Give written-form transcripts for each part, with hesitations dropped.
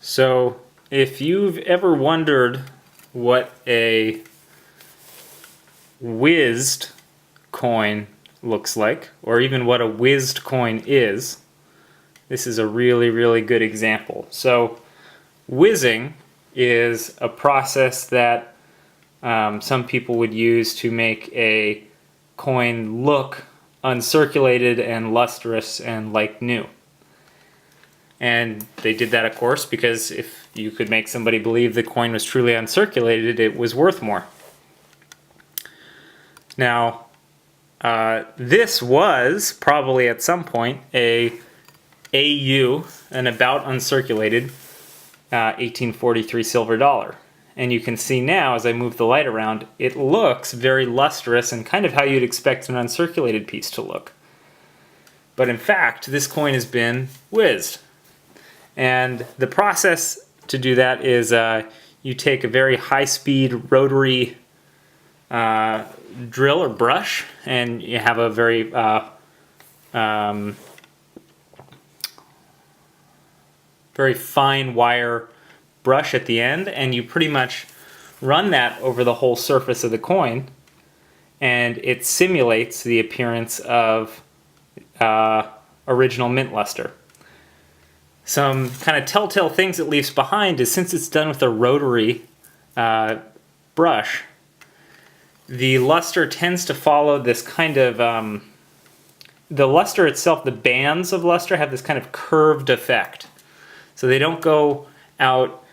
So if you've ever wondered what a WHIZZED coin looks like, or even what a WHIZZED coin is, this is a really good example. So whizzing is a process that some people would use to make a coin look uncirculated and lustrous and like new. And they did that, of course, because if you could make somebody believe the coin was truly uncirculated, it was worth more. Now, this was probably at some point a AU, an about uncirculated 1843 silver dollar. And you can see now, as I move the light around, it looks very lustrous and kind of how you'd expect an uncirculated piece to look. But in fact, this coin has been whizzed. And the process to do that is you take a very high-speed rotary drill or brush, and you have a very very fine wire brush at the end, and you pretty much run that over the whole surface of the coin, and it simulates the appearance of original mint luster. Some kind of telltale things it leaves behind is, since it's done with a rotary brush, the luster tends to follow this kind of, the luster itself, the bands of luster have this kind of curved effect. So they don't go out,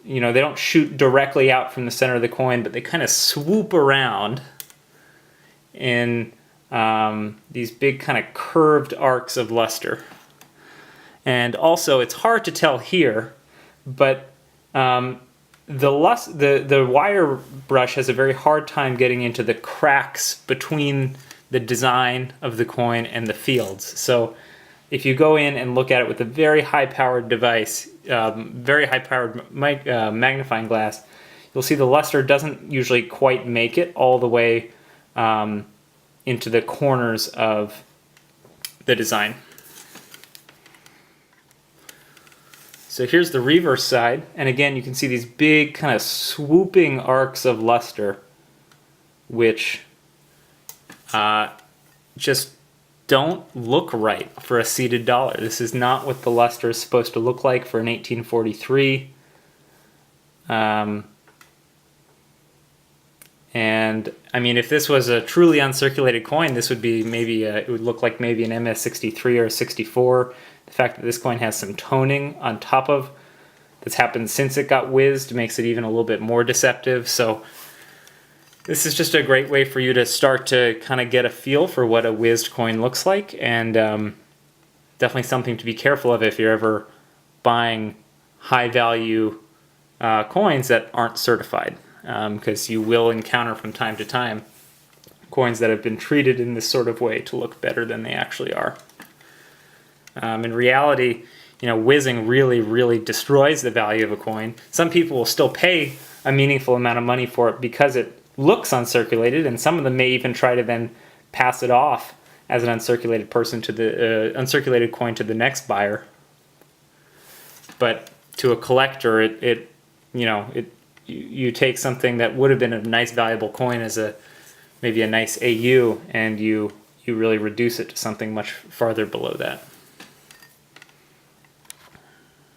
they don't shoot directly out from the center of the coin, but they kind of swoop around in these big kind of curved arcs of luster. And also, it's hard to tell here, but the wire brush has a very hard time getting into the cracks between the design of the coin and the fields. So if you go in and look at it with a very high-powered device, very high-powered magnifying glass, you'll see the luster doesn't usually quite make it all the way into the corners of the design. So here's the reverse side, and again you can see these big kind of swooping arcs of luster which just don't look right for a seated dollar. This is not what the luster is supposed to look like for an 1843. And I mean, if this was a truly uncirculated coin, this would be maybe it would look like maybe an MS-63 or a 64. The fact that this coin has some toning on top of that's happened since it got whizzed makes it even a little bit more deceptive. So this is just a great way for you to start to kind of get a feel for what a whizzed coin looks like, and definitely something to be careful of if you're ever buying high value coins that aren't certified, because you will encounter from time to time coins that have been treated in this sort of way to look better than they actually are. In reality, whizzing really destroys the value of a coin. Some people will still pay a meaningful amount of money for it because it looks uncirculated, and some of them may even try to then pass it off as an uncirculated uncirculated coin to the next buyer. But to a collector, you take something that would have been a nice valuable coin as maybe a nice AU, and you really reduce it to something much farther below that.